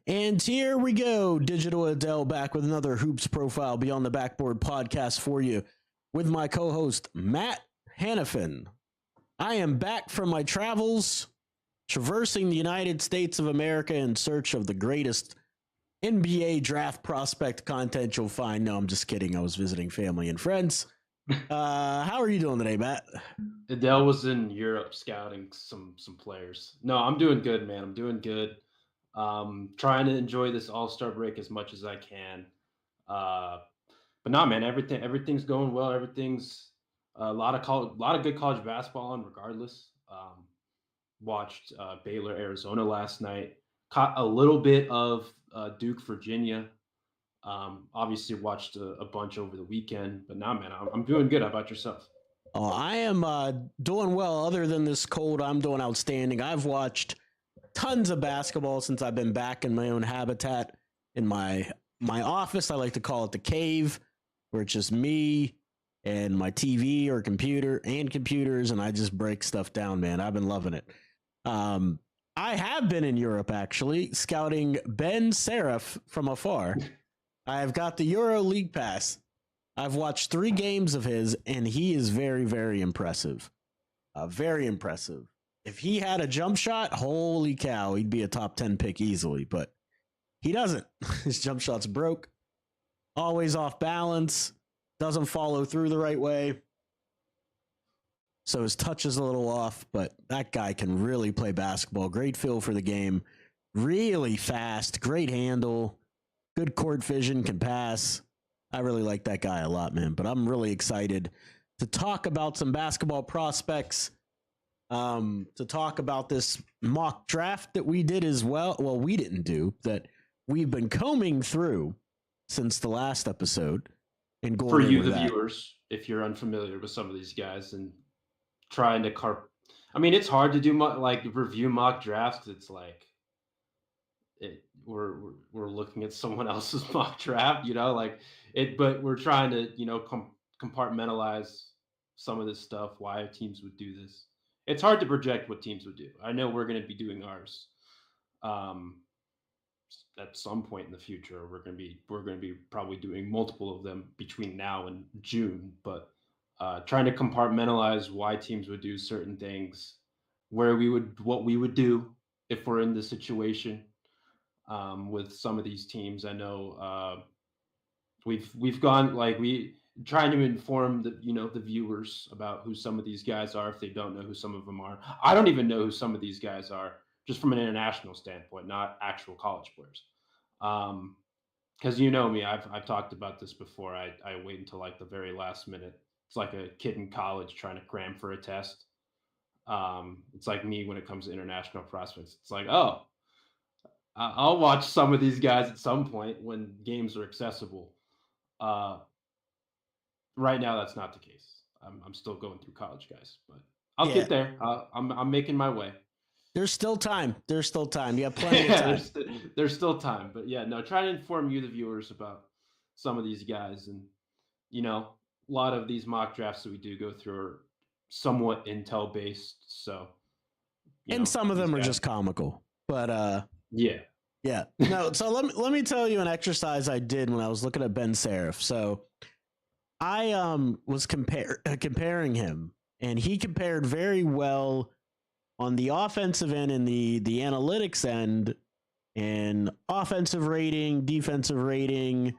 And here we go. Digital Adele back with another Hoops Profile Beyond the Backboard podcast for you with my co host, Matt Hanifan. I am back from my travels, traversing the United States of America in search of the greatest NBA draft prospect content you'll find. No, I'm just kidding. I was visiting family and friends. How are you doing today, Matt? Adele was in Europe scouting some players. No, I'm doing good, man. I'm doing good. Trying to enjoy this All-Star break as much as I can. Uh, but no, man, everything's going well. Everything's a lot of good college basketball on, regardless. Watched Baylor, Arizona last night. Caught a little bit of Duke, Virginia. Obviously watched a bunch over the weekend. But now, man, I'm doing good. How about yourself? Oh, I am doing well. Other than this cold, I'm doing outstanding. I've watched tons of basketball since I've been back in my own habitat in my office. I like to call it the cave, where it's just me and my TV or computer and computers, and I just break stuff down, man. I've been loving it. I have been in Europe, actually, scouting Ben Seraph from afar. I've got the Euro League Pass. I've watched 3 games of his, and he is very, very impressive. Very impressive. If he had a jump shot, holy cow, he'd be a top 10 pick easily, but he doesn't. His jump shot's broke, always off balance, doesn't follow through the right way. So his touch is a little off, but that guy can really play basketball. Great feel for the game. Really fast, great handle, good court vision, can pass. I really like that guy a lot, man. But I'm really excited to talk about some basketball prospects, to talk about this mock draft that we did as well. Well, we didn't do, that we've been combing through since the last episode. And going For you, over the that. viewers, if you're unfamiliar with some of these guys and trying to I mean, it's hard to do review mock drafts because it's like we're looking at someone else's mock draft, like it. But we're trying to compartmentalize some of this stuff. Why teams would do this? It's hard to project what teams would do. I know we're going to be doing ours. At some point in the future, we're going to be probably doing multiple of them between now and June, but trying to compartmentalize why teams would do certain things, what we would do if we're in this situation with some of these teams. I know we've gone we trying to inform the viewers about who some of these guys are if they don't know who some of them are. I don't even know who some of these guys are, just from an international standpoint, not actual college players. Because me, I've talked about this before. I wait until like the very last minute. It's like a kid in college trying to cram for a test. It's like me when it comes to international prospects. It's like, oh, I'll watch some of these guys at some point when games are accessible. Right now, that's not the case. I'm still going through college guys, but I'll get there. I'm making my way. There's still time. There's still time. You have plenty of time. There's still time. But yeah, no, try to inform you, the viewers, about some of these guys. And, a lot of these mock drafts that we do go through are somewhat intel based. So, and some of them are just comical. But yeah. No, so let me tell you an exercise I did when I was looking at Ben Seraph. So I was comparing him, and he compared very well on the offensive end and the analytics end, and offensive rating, defensive rating,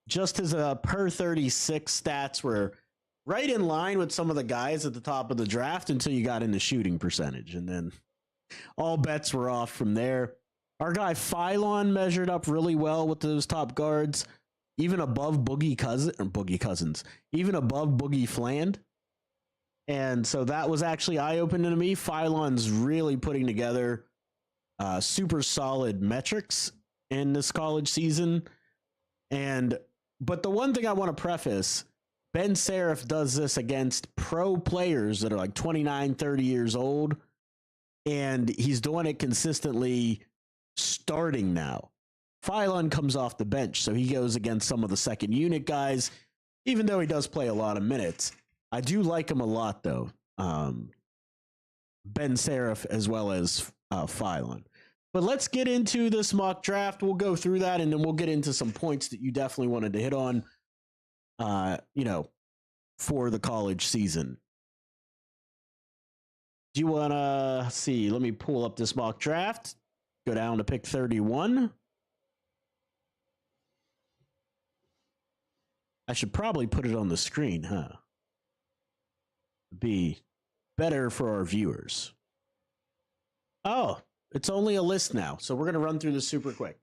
just his per 36 stats were right in line with some of the guys at the top of the draft until you got into shooting percentage, and then all bets were off from there. Our guy Phylon measured up really well with those top guards, even above Boogie Cousins, even above Boogie Fland. And so that was actually eye-opening to me. Phylon's really putting together super solid metrics in this college season. But the one thing I want to preface, Ben Seraph does this against pro players that are like 29, 30 years old, and he's doing it consistently starting now. Phylon comes off the bench, so he goes against some of the second unit guys, even though he does play a lot of minutes. I do like him a lot, though. Ben Seraph as well as Phylon. But let's get into this mock draft. We'll go through that, and then we'll get into some points that you definitely wanted to hit on, for the college season. Do you want to see? Let me pull up this mock draft. Go down to pick 31. I should probably put it on the screen, huh? Be better for our viewers. Oh, it's only a list now, so we're going to run through this super quick.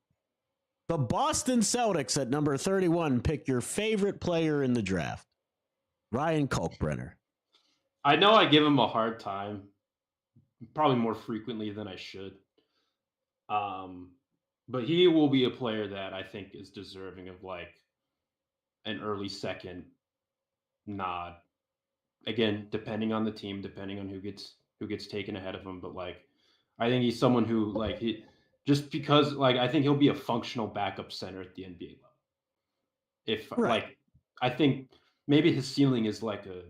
The Boston Celtics at number 31 pick your favorite player in the draft, Ryan Kalkbrenner. I know I give him a hard time, probably more frequently than I should. But he will be a player that I think is deserving of like an early second nod. Again, depending on the team, depending on who gets taken ahead of him, but like I think he's someone who like he just because like I think he'll be a functional backup center at the NBA level. If Right. like I think maybe his ceiling is like a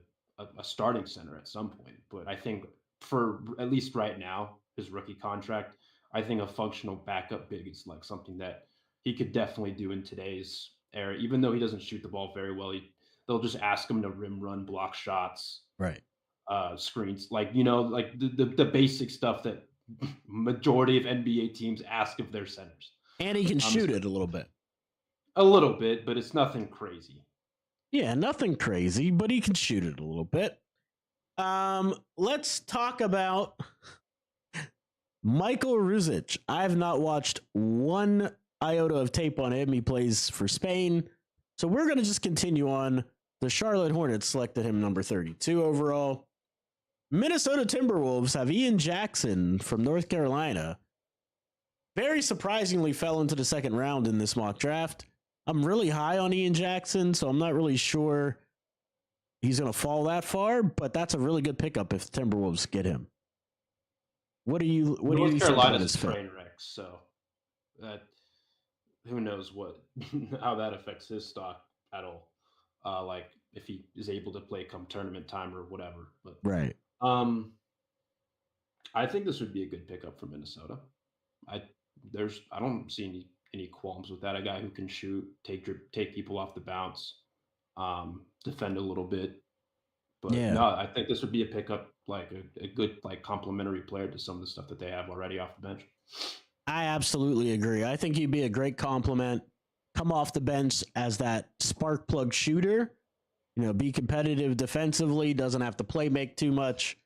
starting center at some point, but I think for at least right now, his rookie contract, I think a functional backup big is like something that he could definitely do in today's era. Even though he doesn't shoot the ball very well, they'll just ask him to rim run, block shots, Right. screens, like like the basic stuff that majority of NBA teams ask of their centers. And he can shoot it a little bit. A little bit, but it's nothing crazy. Yeah, nothing crazy, but he can shoot it a little bit. Let's talk about Michael Ruzic. I have not watched one iota of tape on him. He plays for Spain. So we're going to just continue on. The Charlotte Hornets selected him number 32 overall. Minnesota Timberwolves have Ian Jackson from North Carolina. Very surprisingly fell into the second round in this mock draft. I'm really high on Ian Jackson, so I'm not really sure he's going to fall that far, but that's a really good pickup if the Timberwolves get him. What do you North think Carolina's about a train wreck, so that who knows how that affects his stock at all. Like if he is able to play come tournament time or whatever. But right. I think this would be a good pickup for Minnesota. I don't see any qualms with that. A guy who can shoot, take people off the bounce, defend a little bit. But Yeah. no, I think this would be a pickup, like a good like complementary player to some of the stuff that they have already off the bench. I absolutely agree. I think he'd be a great compliment. Come off the bench as that spark plug shooter. Be competitive defensively, doesn't have to make too much.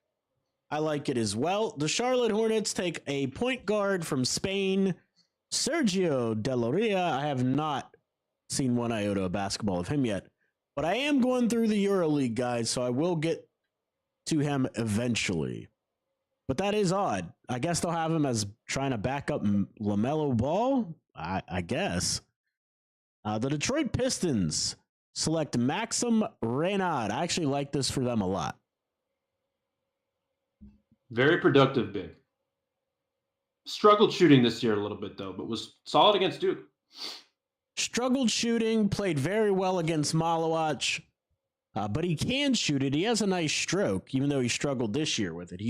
I like it as well. The Charlotte Hornets take a point guard from Spain, Sergio De La Ria. I have not seen one iota of basketball of him yet, but I am going through the EuroLeague, guys, so I will get to him eventually. But that is odd. I guess they'll have him as trying to back up LaMelo Ball, I guess. The Detroit Pistons select Maxim Reynad. I actually like this for them a lot. Very productive big. Struggled shooting this year a little bit, though, but was solid against Duke. Struggled shooting, played very well against Malawach, but he can shoot it. He has a nice stroke, even though he struggled this year with it.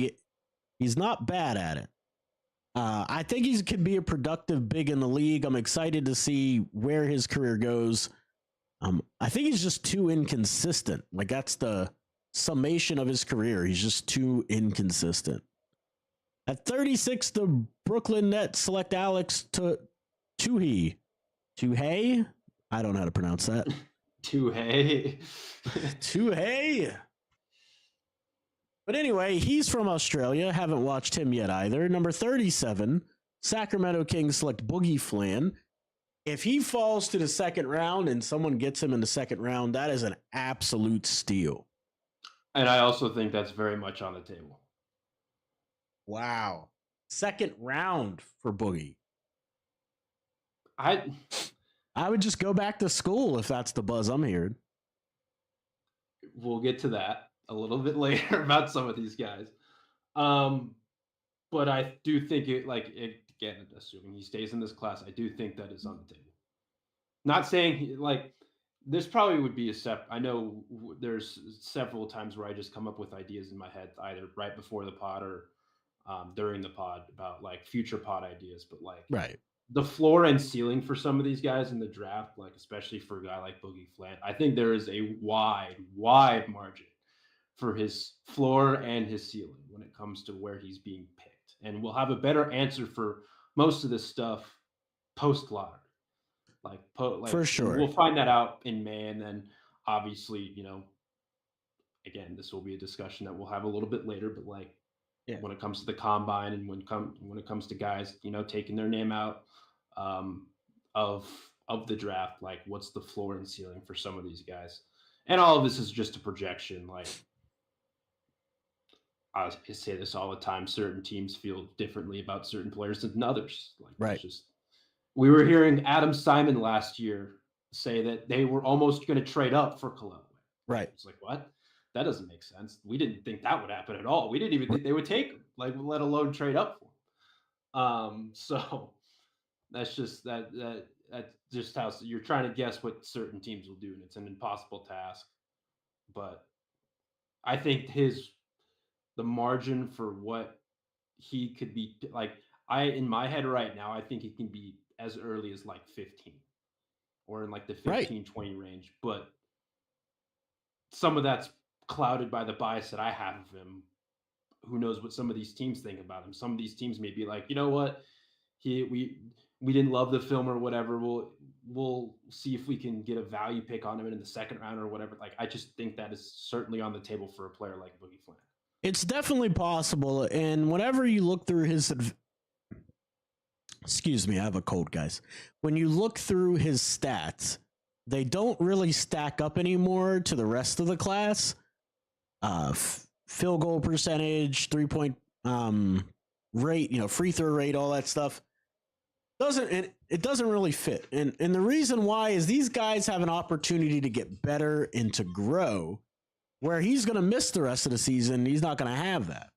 He's not bad at it. I think he could be a productive big in the league. I'm excited to see where his career goes. I think he's just too inconsistent. Like, that's the summation of his career. He's just too inconsistent. At 36, the Brooklyn Nets select Alex Tuhey. Tuhey? I don't know how to pronounce that. Tuhey. Tuhey. But anyway, he's from Australia. Haven't watched him yet either. Number 37, Sacramento Kings select Boogie Flan. If he falls to the second round and someone gets him in the second round, that is an absolute steal. And I also think that's very much on the table. Wow. Second round for Boogie. I would just go back to school if that's the buzz I'm hearing. We'll get to that a little bit later about some of these guys. But I do think again, assuming he stays in this class, I do think that is on the table. Not saying this probably would be I know there's several times where I just come up with ideas in my head, either right before the pod or during the pod about like future pod ideas, but like Right. the floor and ceiling for some of these guys in the draft, like especially for a guy like Boogie Flant, I think there is a wide margin for his floor and his ceiling when it comes to where he's being picked. And we'll have a better answer for most of this stuff post lottery. For We'll sure. find that out in May, and then obviously, again, this will be a discussion that we'll have a little bit later. But like Yeah. when it comes to the combine and when it comes to guys, taking their name out um, of the draft, like what's the floor and ceiling for some of these guys? And all of this is just a projection. Like I say this all the time, certain teams feel differently about certain players than others. Like Right. we were hearing Adam Simon last year say that they were almost going to trade up for Kalel. Right. It's like, what? That doesn't make sense. We didn't think that would happen at all. We didn't even think they would take him, like let alone trade up for him. So that's just that's just how you're trying to guess what certain teams will do, and it's an impossible task. But I think the margin for what he could be like, in my head right now, I think he can be as early as like 15 or in like the Right. 15-20 range. But some of that's clouded by the bias that I have of him. Who knows what some of these teams think about him? Some of these teams may be like, you know what, we didn't love the film or whatever. We'll see if we can get a value pick on him in the second round or whatever. Like I just think that is certainly on the table for a player like Boogie Flant. It's definitely possible. And whenever you look through his, excuse me, I have a cold, guys. When you look through his stats, they don't really stack up anymore to the rest of the class. Field goal percentage, 3-point rate, free throw rate, all that stuff it doesn't really fit. And the reason why is these guys have an opportunity to get better and to grow, where he's going to miss the rest of the season. He's not going to have that.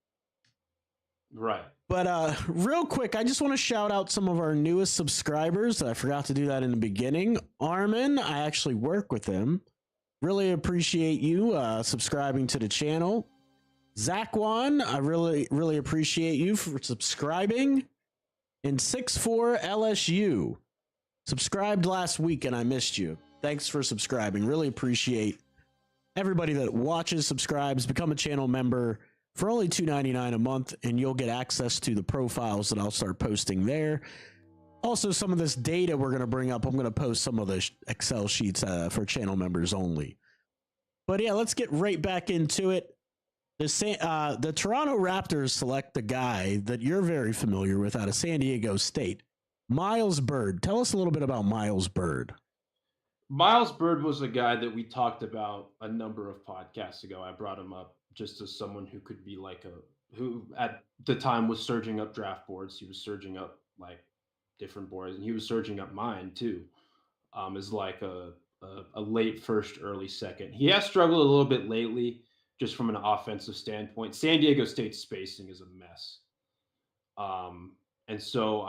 Right. But real quick, I just want to shout out some of our newest subscribers. I forgot to do that in the beginning. Armin, I actually work with him. Really appreciate you subscribing to the channel. Zakwan, I really appreciate you for subscribing. And 64 LSU subscribed last week and I missed you. Thanks for subscribing. Really appreciate everybody that watches, subscribes, become a channel member for only $2.99 a month, and you'll get access to the profiles that I'll start posting there. Also, some of this data we're going to bring up, I'm going to post some of the Excel sheets for channel members only. But yeah, let's get right back into it. The Toronto Raptors select the guy that you're very familiar with out of San Diego State, Miles Bird. Tell us a little bit about Miles Bird. Miles Bird was a guy that we talked about a number of podcasts ago. I brought him up just as someone who could be who at the time was surging up draft boards. He was surging up like different boards, and he was surging up mine too. As like a late first, early second. He has struggled a little bit lately, just from an offensive standpoint. San Diego State's spacing is a mess. And so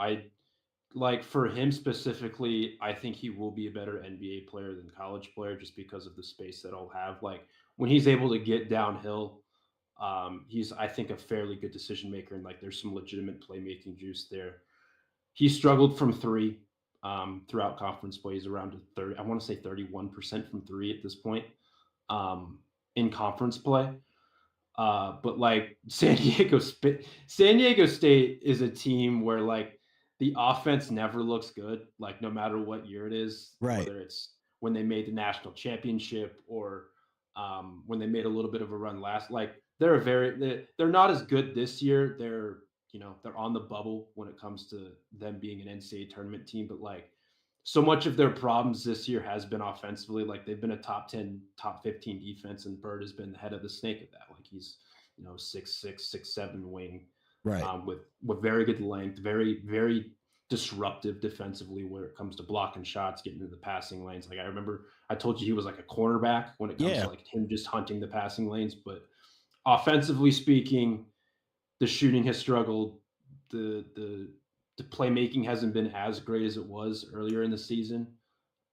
for him specifically, I think he will be a better NBA player than college player just because of the space that he'll have. Like when he's able to get downhill, he's, I think, a fairly good decision maker, and like there's some legitimate playmaking juice there. He struggled from three throughout conference play. He's around 30, I want to say 31% from three at this point. In conference play. But like San Diego State is a team where like the offense never looks good, like no matter what year it is, right? Whether it's when they made the national championship or when they made a little bit of a run last. Like they're not as good this year. They're on the bubble when it comes to them being an NCAA tournament team, but like so much of their problems this year has been offensively. Like they've been a top 10, top 15 defense, and Bird has been the head of the snake of that. Like he's, 6'6", 6'7" wing, right? With very good length, very, very disruptive defensively when it comes to blocking shots, getting into the passing lanes. Like I remember I told you he was like a cornerback when it comes to like him just hunting the passing lanes. But offensively speaking, the shooting has struggled. The playmaking hasn't been as great as it was earlier in the season.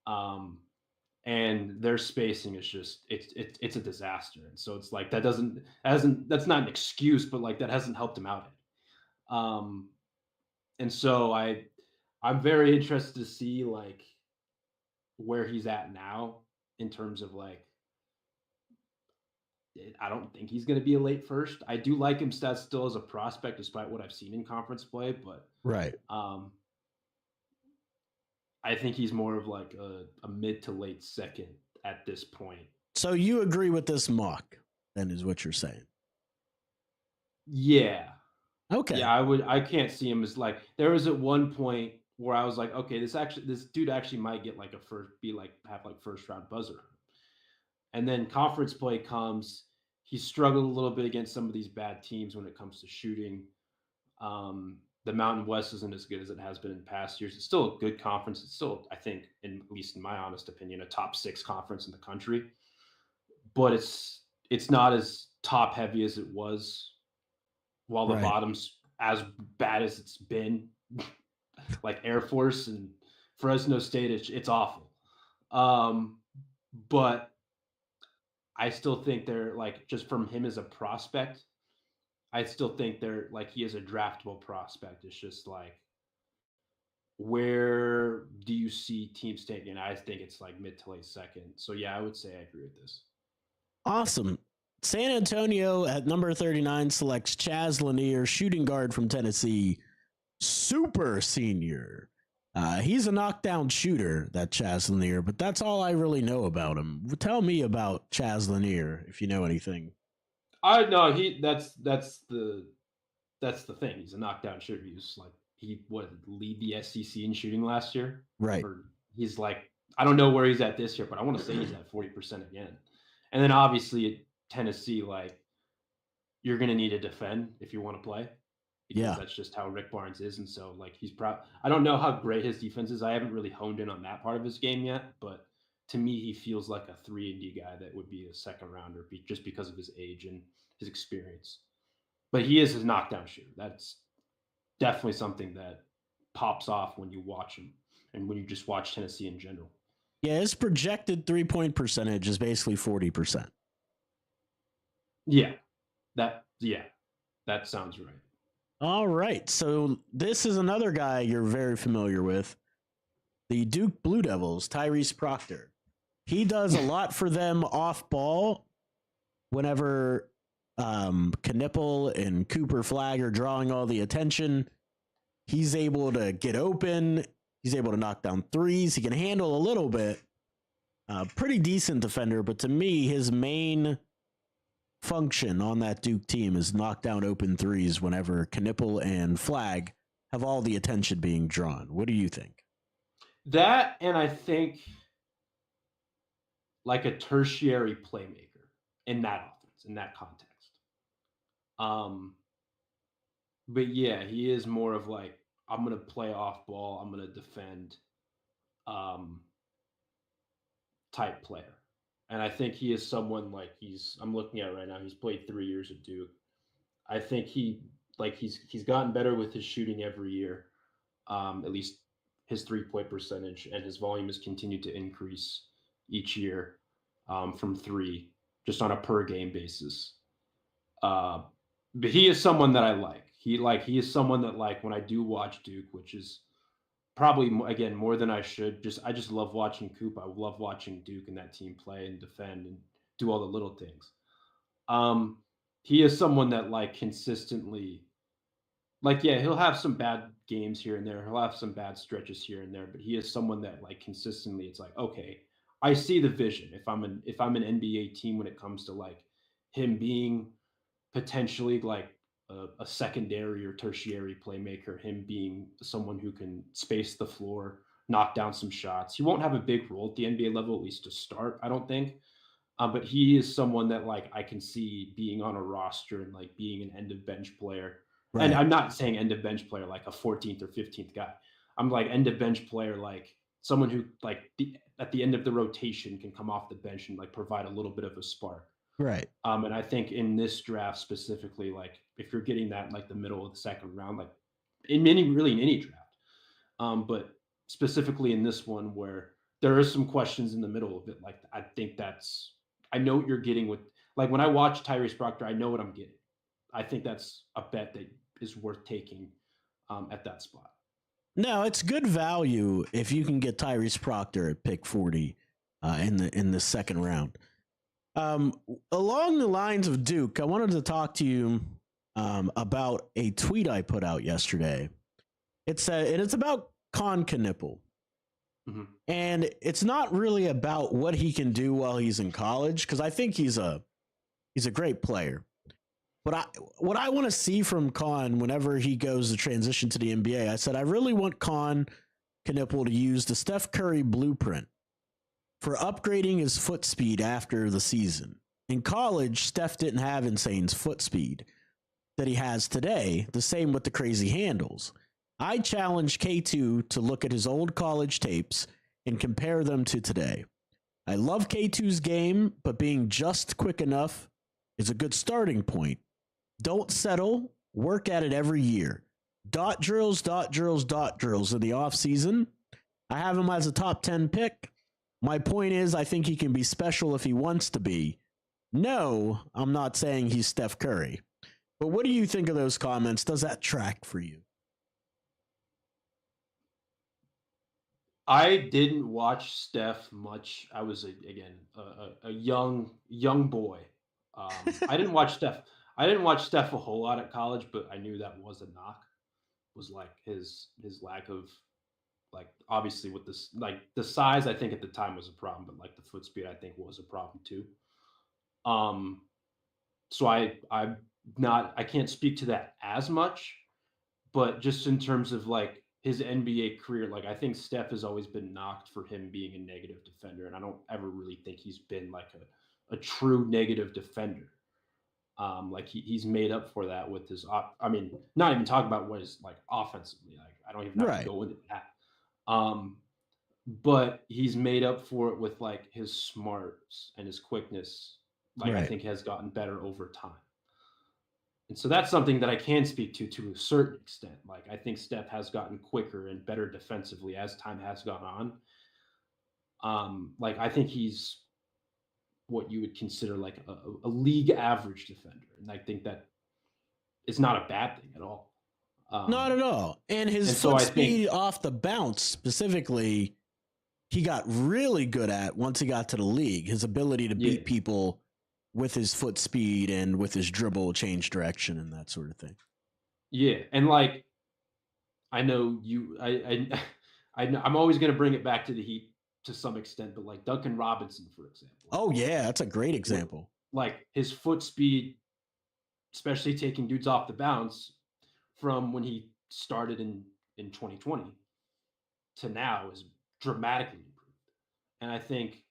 And their spacing is just it's a disaster. And so it's like that's not an excuse, but like that hasn't helped him out. Um, and so I'm very interested to see like where he's at now in terms of like I don't think he's going to be a late first. I do like him still as a prospect, despite what I've seen in conference play. But Right. um, I think he's more of like a mid to late second at this point. So you agree with this mock, then, is what you're saying? Yeah, Okay. yeah. I can't see him as like there was at one point where I was like, okay, this dude actually might get like a first, be like have like first round buzzer. And then conference play comes. He struggled a little bit against some of these bad teams when it comes to shooting. The Mountain West isn't as good as it has been in past years. It's still a good conference. It's still, I think, at least in my honest opinion, a top 6 conference in the country. But it's not as top heavy as it was. While the Right. bottom's as bad as it's been, like Air Force and Fresno State, it's awful. But I still think they're like just from him as a prospect. I still think they're like he is a draftable prospect. It's just like where do you see teams taking? I think it's like mid to late second. So yeah, I would say I agree with this. Awesome. San Antonio at number 39 selects Chaz Lanier, shooting guard from Tennessee, super senior. He's a knockdown shooter, that Chaz Lanier, but that's all I really know about him. Tell me about Chaz Lanier if you know anything. I know he that's the thing. He's a knockdown shooter. He's like he would lead the SEC in shooting last year. Right. Or he's like I don't know where he's at this year, but I want to say he's at 40% again. And then obviously at Tennessee, like you're gonna need to defend if you want to play because Yeah. that's just how Rick Barnes is. And so like he's proud. I don't know how great his defense is. I haven't really honed in on that part of his game yet, but to me, he feels like a 3-and-D guy that would be a second rounder just because of his age and his experience. But he is his knockdown shooter. That's definitely something that pops off when you watch him and when you just watch Tennessee in general. Yeah, his projected 3-point percentage is basically 40%. Yeah. That sounds right. All right. So this is another guy you're very familiar with, the Duke Blue Devils, Tyrese Proctor. He does a lot for them off ball whenever Knipple and Cooper Flag are drawing all the attention. He's able to get open. He's able to knock down threes. He can handle a little bit. Pretty decent defender, but to me, his main function on that Duke team is knock down open threes whenever Knipple and Flag have all the attention being drawn. What do you think? That and I think like a tertiary playmaker in that offense, in that context. Um, but yeah, he is more of like I'm gonna play off ball, I'm gonna defend um type player. And I think he is someone like I'm looking at right now, he's played 3 years at Duke. I think he's gotten better with his shooting every year. At least his 3-point percentage and his volume has continued to increase each year from three, just on a per game basis. But he is someone that I like. He is someone that like when I do watch Duke, which is probably again more than I should. I just love watching Coop. I love watching Duke and that team play and defend and do all the little things. He is someone that like consistently, like yeah, he'll have some bad games here and there. He'll have some bad stretches here and there, but he is someone that like consistently, it's like okay, I see the vision. If I'm an NBA team when it comes to like him being potentially like a secondary or tertiary playmaker, him being someone who can space the floor, knock down some shots. He won't have a big role at the NBA level, at least to start, I don't think. But he is someone that like I can see being on a roster and like being an end of bench player. And Right. I'm not saying end of bench player like a 14th or 15th guy. I'm like end of bench player like someone who like at the end of the rotation can come off the bench and like provide a little bit of a spark. Right. And I think in this draft specifically, like if you're getting that in like the middle of the second round, like in any draft, but specifically in this one where there are some questions in the middle of it, like I think I know what you're getting with like when I watch Tyrese Proctor, I know what I'm getting. I think that's a bet that is worth taking at that spot. No, it's good value if you can get Tyrese Proctor at pick 40 in the second round. Along the lines of Duke, I wanted to talk to you about a tweet I put out yesterday. It's about Con Knipple. Mm-hmm. And it's not really about what he can do while he's in college, because I think he's a great player. But what I want to see from Con whenever he goes to transition to the NBA, I said I really want Con Knipple to use the Steph Curry blueprint for upgrading his foot speed after the season. In college, Steph didn't have insane foot speed that he has today, the same with the crazy handles. I challenge K2 to look at his old college tapes and compare them to today. I love K2's game, but being just quick enough is a good starting point. Don't settle. Work at it every year. Dot drills in the offseason. I have him as a top 10 pick. My point is, I think he can be special if he wants to be. No, I'm not saying he's Steph Curry. But what do you think of those comments? Does that track for you? I didn't watch Steph much. I was a young boy. I didn't watch Steph. I didn't watch Steph a whole lot at college, but I knew that was a knock. Was like his lack of, like, obviously with this, like the size I think at the time was a problem, but like the foot speed I think was a problem too. So I can't speak to that as much, but just in terms of like his NBA career, like I think Steph has always been knocked for him being a negative defender, and I don't ever really think he's been like a true negative defender. Like he's made up for that with his. I mean, not even talking about what is like offensively. Like I don't even have to go into that. But he's made up for it with like his smarts and his quickness. Like I think has gotten better over time. And so that's something that I can speak to a certain extent. Like I think Steph has gotten quicker and better defensively as time has gone on. Like I think he's what you would consider like a league average defender. And I think that it's not a bad thing at all. Not at all. And his foot speed off the bounce specifically, he got really good at once he got to the league. His ability to beat people with his foot speed and with his dribble, change direction and that sort of thing. Yeah. And like, I know I'm always going to bring it back to the Heat to some extent, but like Duncan Robinson, for example. Oh yeah. That's a great example. Like his foot speed, especially taking dudes off the bounce from when he started in 2020 to now is dramatically improved. And I think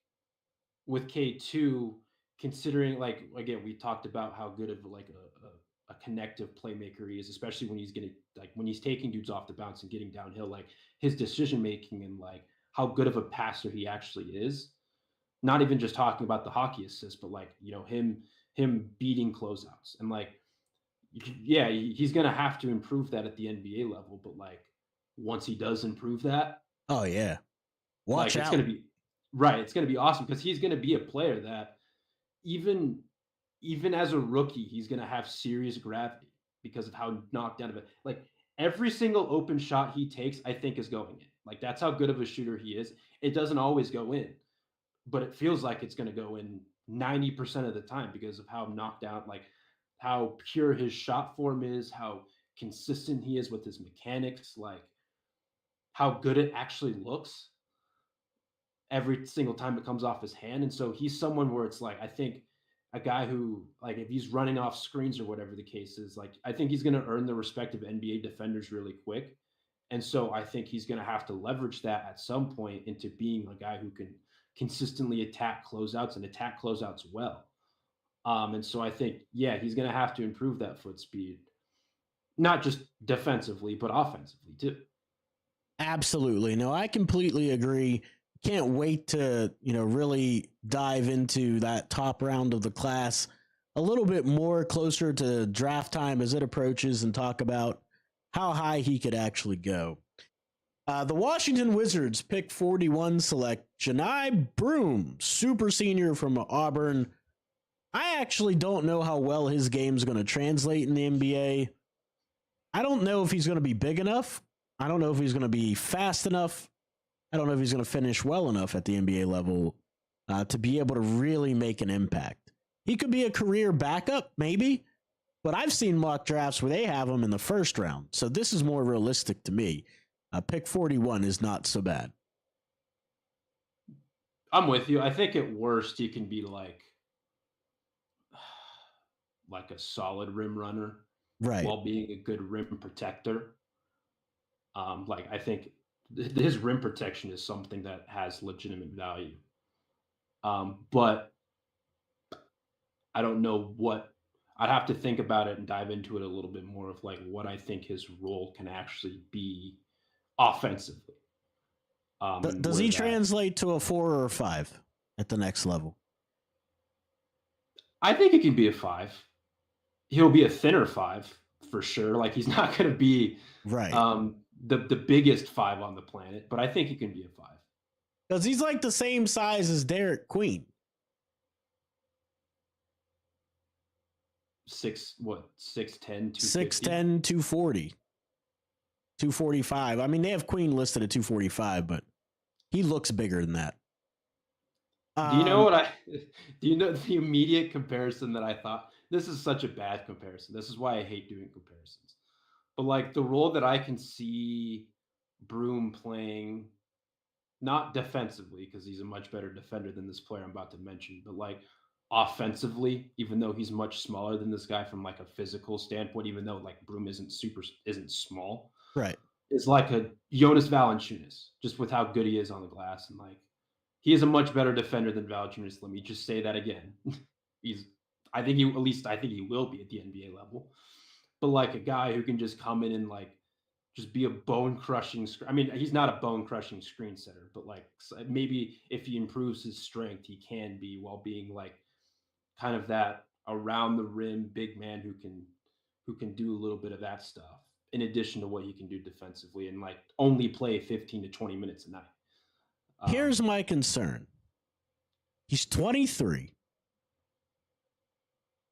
with K2, considering like, again, we talked about how good of like a connective playmaker he is, especially when he's taking dudes off the bounce and getting downhill, like his decision making and like how good of a passer he actually is. Not even just talking about the hockey assist, but like, you know, him beating closeouts and like, yeah, he's going to have to improve that at the NBA level. But like, once he does improve that, oh yeah, watch out. It's going to be right. It's going to be awesome because he's going to be a player that even as a rookie, he's going to have serious gravity because of how knocked down of it. Like every single open shot he takes, I think is going in. Like that's how good of a shooter he is. It doesn't always go in, but it feels like it's going to go in 90% of the time because of how knocked out, like how pure his shot form is, how consistent he is with his mechanics, like how good it actually looks every single time it comes off his hand. And so he's someone where it's like, I think a guy who, like, if he's running off screens or whatever the case is, like, I think he's going to earn the respect of NBA defenders really quick. And so I think he's going to have to leverage that at some point into being a guy who can consistently attack closeouts and attack closeouts well. And so I think, yeah, he's going to have to improve that foot speed, not just defensively, but offensively too. Absolutely. No, I completely agree. Can't wait to, really dive into that top round of the class a little bit more closer to draft time as it approaches and talk about how high he could actually go. The Washington Wizards pick 41 select Johni Broome, super senior from Auburn. I actually don't know how well his game's going to translate in the NBA. I don't know if he's going to be big enough. I don't know if he's going to be fast enough. I don't know if he's going to finish well enough at the NBA level to be able to really make an impact. He could be a career backup, maybe, but I've seen mock drafts where they have him in the first round. So this is more realistic to me. Pick 41 is not so bad. I'm with you. I think at worst he can be like a solid rim runner Right. while being a good rim protector. Like I think his rim protection is something that has legitimate value. But I don't know what I'd have to think about it and dive into it a little bit more of like what I think his role can actually be offensively. Does he translate to a 4 or a 5 at the next level? I think it can be a 5. He'll be a thinner 5 for sure. Like he's not going to be right. The biggest 5 on the planet, but I think he can be a 5. Because he's like the same size as Derek Queen. 6'10", 6'10", 240. 245. I mean, they have Queen listed at 245, but he looks bigger than that. Do you know what do you know the immediate comparison that I thought? This is such a bad comparison. This is why I hate doing comparisons. But like the role that I can see Broom playing, not defensively, because he's a much better defender than this player I'm about to mention, but like offensively, even though he's much smaller than this guy from like a physical standpoint, even though like Broom isn't small. Right. Is like a Jonas Valanciunas, just with how good he is on the glass. And like, he is a much better defender than Valanciunas. Let me just say that again. I think he will be at the NBA level. But like a guy who can just come in and like, just be a bone-crushing I mean, he's not a bone-crushing screen setter, but like maybe if he improves his strength, he can be while being like kind of that around the rim big man who can do a little bit of that stuff in addition to what he can do defensively and like only play 15 to 20 minutes a night. Here's my concern. He's 23.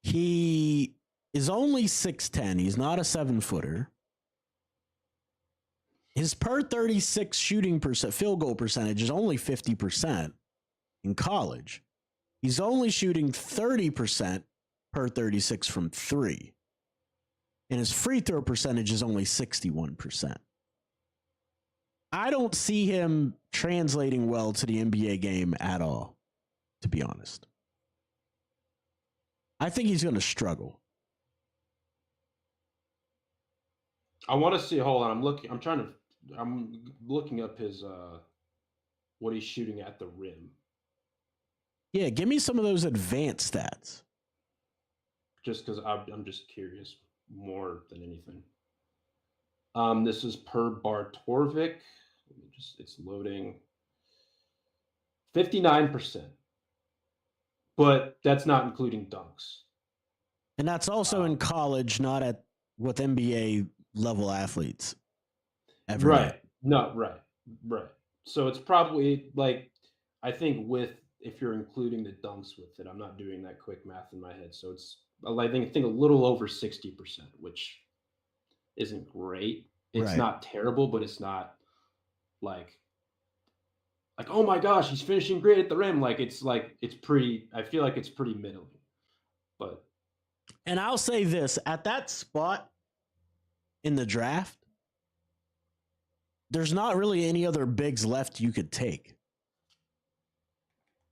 He is only 6'10". He's not a 7-footer. His per 36 shooting field goal percentage is only 50% in college. He's only shooting 30% per 36 from 3. And his free throw percentage is only 61%. I don't see him translating well to the NBA game at all, to be honest. I think he's going to struggle. I want to see. Hold on, I'm looking up his what he's shooting at the rim. Yeah, give me some of those advanced stats. Just because I'm just curious more than anything. This is per Bartorvik. It's loading. 59%. But that's not including dunks. And that's also in college, not with NBA level athletes. Right. No, right. So it's probably like, I think if you're including the dunks with it, I'm not doing that quick math in my head. So it's, I think a little over 60%, which isn't great. It's right. Not terrible, but it's not like, oh my gosh, he's finishing great at the rim. It's pretty, I feel like it's pretty middling. But. And I'll say this, at that spot in the draft, there's not really any other bigs left you could take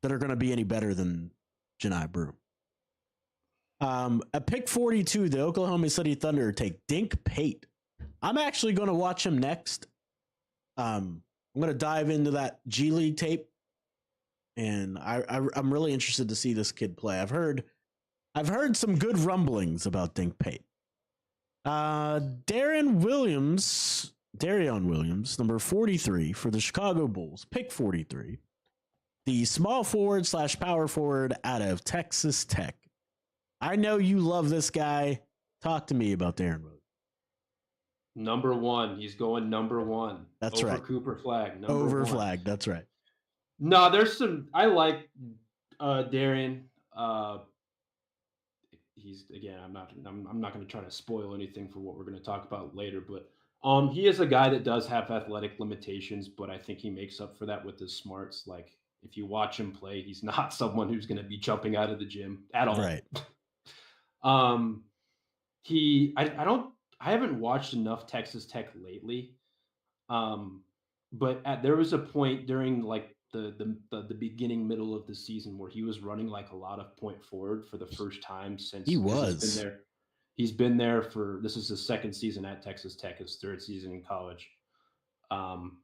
that are going to be any better than Johni Broome. At pick 42, the Oklahoma City Thunder take Dink Pate. I'm actually going to watch him next. I'm going to dive into that G League tape, and I'm really interested to see this kid play. I've heard some good rumblings about Dink Pate. Darion Williams, number 43 for the Chicago Bulls, pick 43. The small forward / power forward out of Texas Tech. I know you love this guy. Talk to me about Darion Williams. Number 1. He's going number 1. That's right. Cooper Flag. Over Flag. That's right. No, there's some. I like Darion. he's again. I'm not going to try to spoil anything for what we're going to talk about later, but he is a guy that does have athletic limitations, but I think he makes up for that with his smarts. Like if you watch him play, he's not someone who's going to be jumping out of the gym at all. Right. Um, I haven't watched enough Texas Tech lately. But there was a point during like the beginning middle of the season where he was running like a lot of point forward for the first time since He 'cause was. He's been there for this is his second season at Texas Tech, his third season in college. Um,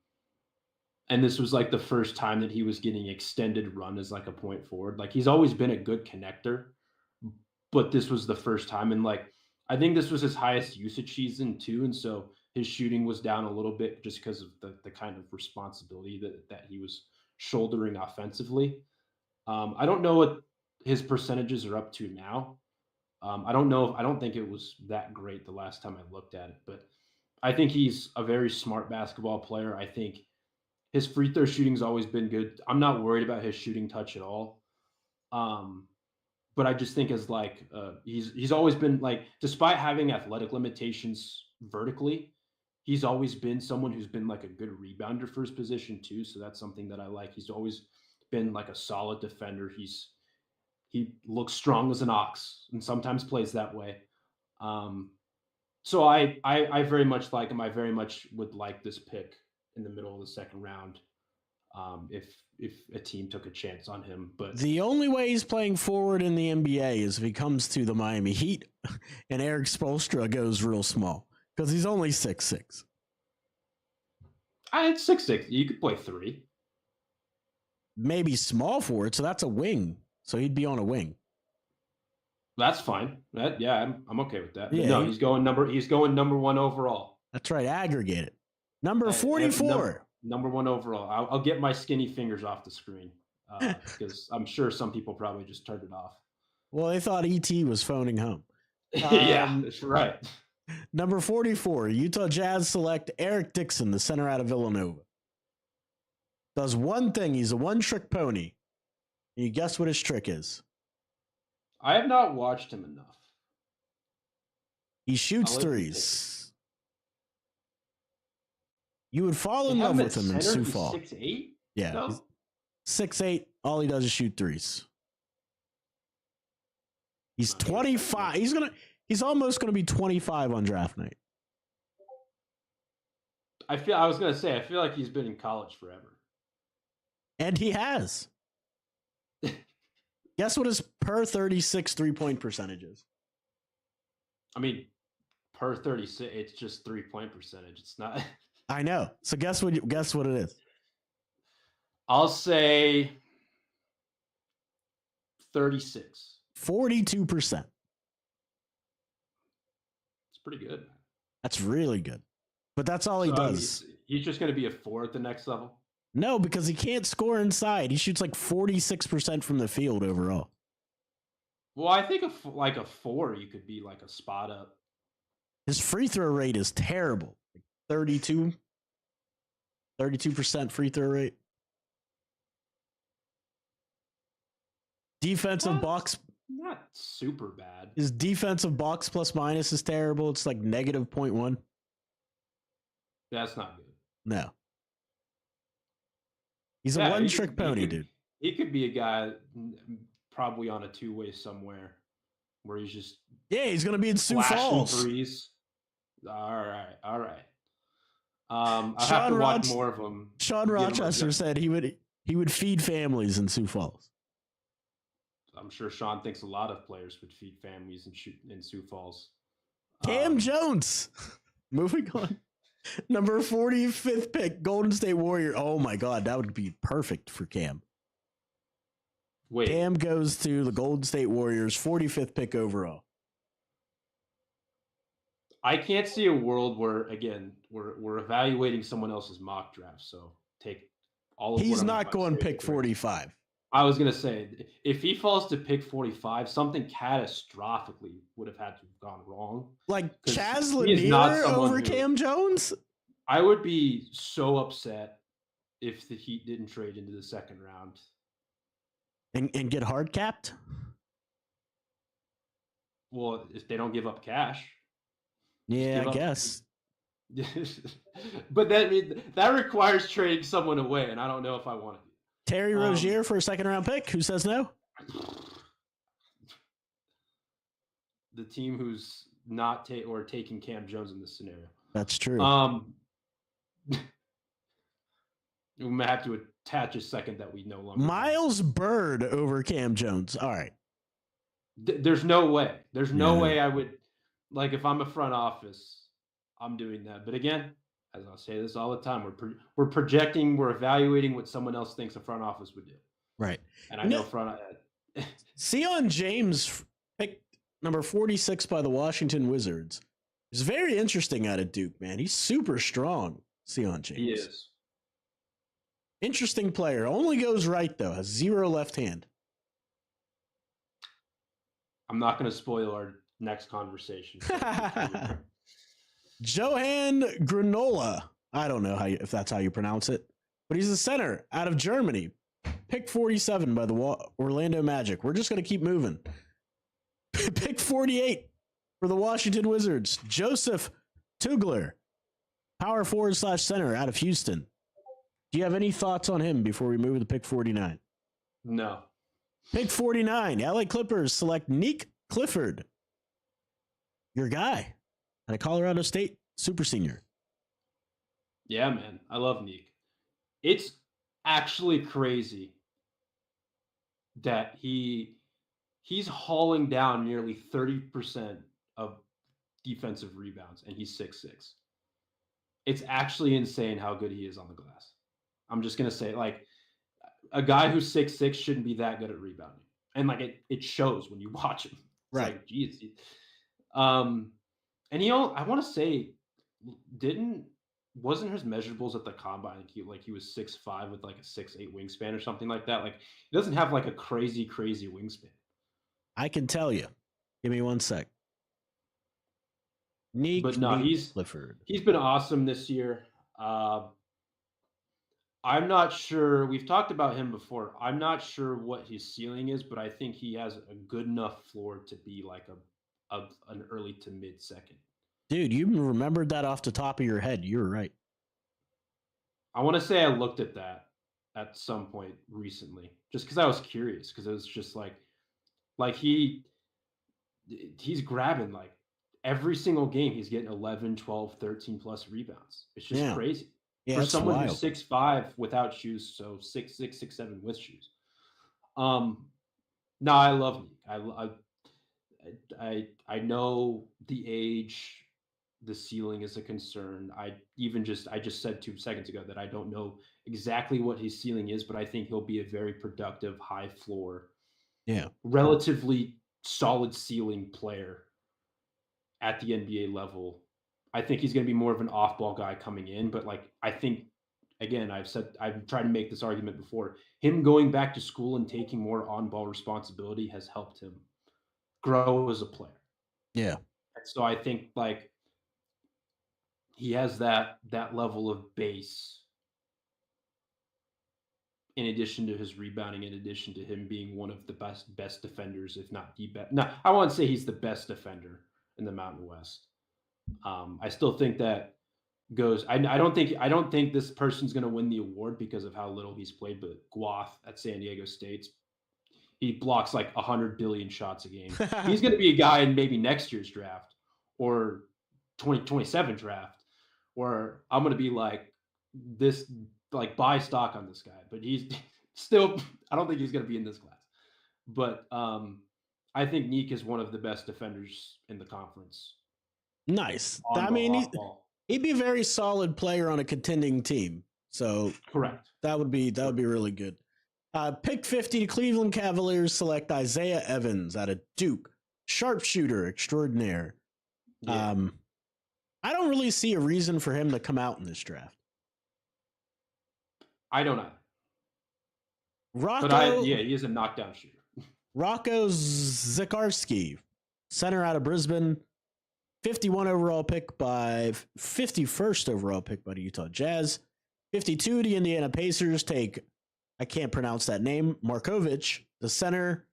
and this was like the first time that he was getting extended run as like a point forward. Like he's always been a good connector, but this was the first time. And like I think this was his highest usage season too. And so his shooting was down a little bit just because of the kind of responsibility that he was shouldering offensively. I don't know what his percentages are up to now. I don't know. I don't think it was that great the last time I looked at it, but I think he's a very smart basketball player. I think his free throw shooting's always been good. I'm not worried about his shooting touch at all. Um, but I just think as like he's always been like, despite having athletic limitations vertically, he's always been someone who's been like a good rebounder for his position too. So that's something that I like. He's always been like a solid defender. He looks strong as an ox and sometimes plays that way. So I very much like him. I very much would like this pick in the middle of the second round. If a team took a chance on him, but The only way he's playing forward in the NBA is if he comes to the Miami Heat and Eric Spoelstra goes real small because he's only 6'6". I had 6'6". You could play 3. Maybe small forward, so that's a wing. So he'd be on a wing. That's fine. Yeah, I'm okay with that. But Yeah, no, he's going number 1 overall. That's right. Aggregate it. Number 44. Number 1 overall. I'll get my skinny fingers off the screen because I'm sure some people probably just turned it off. Well, they thought ET was phoning home. Yeah, that's right. Number 44, Utah Jazz select Eric Dixon, the center out of Villanova. Does one thing. He's a one-trick pony. Can you guess what his trick is? I have not watched him enough. He shoots threes. You would fall in love with him in Sioux Falls. 6'8"? Yeah. No. 6'8". All he does is shoot threes. He's 25. He's almost gonna be 25 on draft night. I feel like he's been in college forever. And he has. Guess what his per 36 3-point percentage is? I mean, per 36, it's just 3-point percentage. It's not. I know. So guess what it is? I'll say 36. 42%. It's pretty good. That's really good. But that's all he does. He's just going to be a 4 at the next level? No, because he can't score inside. He shoots like 46% from the field overall. Well, I think a 4, you could be like a spot up. His free throw rate is terrible. 32% free throw rate. Defensive box. Not super bad. His defensive box plus minus is terrible. It's like negative 0.1. That's not good. No. He's a one-trick pony, dude. He could be a guy probably on a 2-way somewhere where he's just he's going to be in Sioux Falls. Threes. All right. I'll have to watch more of him. Sean Rochester said he would feed families in Sioux Falls. I'm sure Sean thinks a lot of players would feed families in Sioux Falls. Cam Jones. Moving on. Number 45th pick, Golden State Warrior. Oh my God, that would be perfect for Cam. Wait. Cam goes to the Golden State Warriors, 45th pick overall. I can't see a world where, again, we're evaluating someone else's mock draft. So take all of. He's not going pick 45. I was gonna say, if he falls to pick 45, something catastrophically would have had to have gone wrong. Like Chaz Lanier over Cam Jones? I would be so upset if the Heat didn't trade into the second round. And get hard capped? Well, if they don't give up cash, just Yeah, give I up. guess. But that requires trading someone away, and I don't know if I want to. Terry Rozier for a second-round pick. Who says no? The team who's not taking Cam Jones in this scenario. That's true. We might have to attach a second that we no longer. Miles Bird over Cam Jones. All right. There's no way. There's no way I would, like, if I'm a front office, I'm doing that. But again, as I say this all the time, we're projecting, we're evaluating what someone else thinks a front office would do. Right. And I know Sion James picked number 46 by the Washington Wizards. He's very interesting out of Duke, man. He's super strong, Sion James. He is. Interesting player. Only goes right, though. Has 0 left hand. I'm not going to spoil our next conversation. Johan Granola. I don't know if that's how you pronounce it, but he's a center out of Germany. Pick 47 by the Orlando Magic. We're just going to keep moving. Pick 48 for the Washington Wizards. Joseph Tugler, power forward / center out of Houston. Do you have any thoughts on him before we move to pick 49? No. Pick 49. LA Clippers select Nick Clifford. Your guy at a Colorado State super senior. Yeah, man. I love Nick. It's actually crazy that he's hauling down nearly 30% of defensive rebounds, and he's 6'6". It's actually insane how good he is on the glass. I'm just going to say, like, a guy who's 6'6" shouldn't be that good at rebounding. And, like, it shows when you watch him. It's right. Like, geez. And I want to say, wasn't his measurables at the combine he was 6'5" with like a 6'8" wingspan or something like that? Like, he doesn't have like a crazy wingspan. I can tell you. Give me 1 sec. Clifford. He's been awesome this year. I'm not sure. We've talked about him before. I'm not sure what his ceiling is, but I think he has a good enough floor to be like an early to mid second. Dude, you remembered that off the top of your head. You were right. I want to say I looked at that at some point recently, just because I was curious, because it was just like he's grabbing like every single game. He's getting 11, 12, 13 plus rebounds. It's just crazy. Yeah, for someone wild. Who's 6'5" without shoes, so 6'6", 6'7" with shoes. No, I love Nick. I know the age, the ceiling is a concern. I just said 2 seconds ago that I don't know exactly what his ceiling is, but I think he'll be a very productive, high floor, relatively solid ceiling player at the NBA level. I think he's going to be more of an off-ball guy coming in, but like, I think, again, I've tried to make this argument before. Him going back to school and taking more on-ball responsibility has helped him grow as a player. Yeah. And so I think like he has that level of base in addition to his rebounding, in addition to him being one of the best defenders, if not the best. No, I won't say he's the best defender in the Mountain West. I still think that goes. I don't think this person's going to win the award because of how little he's played. But Guath at San Diego State, he blocks like 100 billion shots a game. He's going to be a guy in maybe next year's draft or 2027 draft, where I'm going to be like this, like buy stock on this guy. But he's still. I don't think he's going to be in this class. But I think Nick is one of the best defenders in the conference. Nice. I mean, he'd be a very solid player on a contending team. So correct. That would be really good. Pick 50, Cleveland Cavaliers select Isaiah Evans out of Duke, sharpshooter extraordinaire. Yeah. I don't really see a reason for him to come out in this draft. I don't know. He is a knockdown shooter. Rocco Zikarsky, center out of Brisbane. 51 overall pick by 51st overall pick by the Utah Jazz. 52, the Indiana Pacers take, I can't pronounce that name, Markovic, the center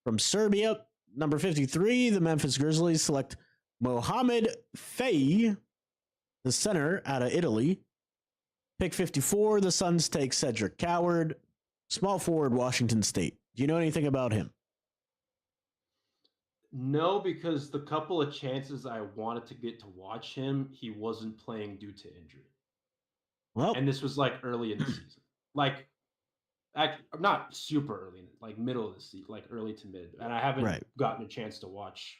from Serbia. Number 53, the Memphis Grizzlies select Mohamed Faye, the center out of Italy. Pick 54, the Suns take Cedric Coward, small forward, Washington State. Do you know anything about him? No, because the couple of chances I wanted to get to watch him, he wasn't playing due to injury. Well, And this was like early in the season. Like not super early, like middle of the season, like early to mid. And I haven't gotten a chance to watch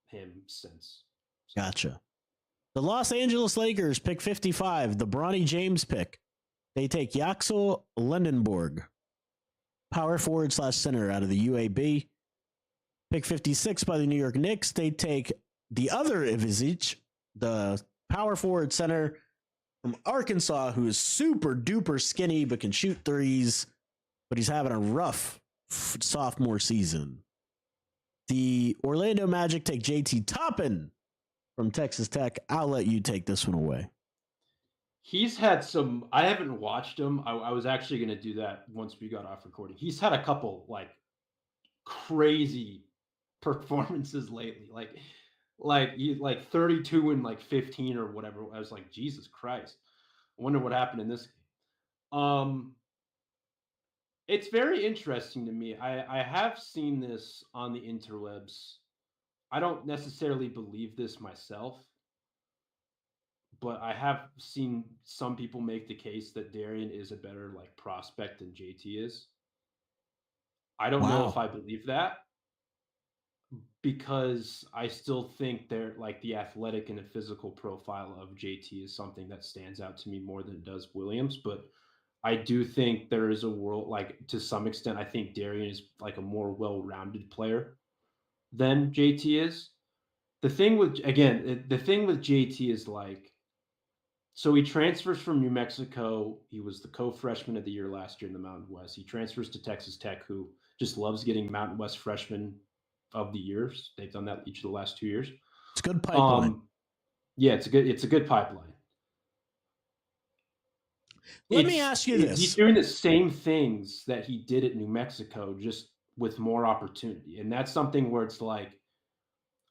him since. Gotcha. The Los Angeles Lakers pick 55, the Bronny James pick. They take Yaxel Lendenborg, power forward / center out of the UAB. Pick 56 by the New York Knicks. They take the other Ivizic, the power forward center from Arkansas, who is super duper skinny but can shoot threes, but he's having a rough sophomore season. The Orlando Magic take JT Toppin from Texas Tech. I'll let you take this one away. He's had some, I haven't watched him. I was actually going to do that once we got off recording. He's had a couple like crazy performances lately. Like 32 and like 15 or whatever. I was like, Jesus Christ. I wonder what happened in this game. It's very interesting to me. I have seen this on the interwebs. I don't necessarily believe this myself, but I have seen some people make the case that Darian is a better like prospect than JT is. I don't know if I believe that, because I still think they're like the athletic and the physical profile of JT is something that stands out to me more than it does Williams. But I do think there is a world, like to some extent, I think Darian is like a more well-rounded player than JT is. The thing with JT is like, so he transfers from New Mexico. He was the co-freshman of the year last year in the Mountain West. He transfers to Texas Tech, who just loves getting Mountain West freshmen of the years. They've done that each of the last 2 years. It's a good pipeline. Yeah, it's a good pipeline. Let me ask you this. He's doing the same things that he did at New Mexico, just with more opportunity. And that's something where it's like,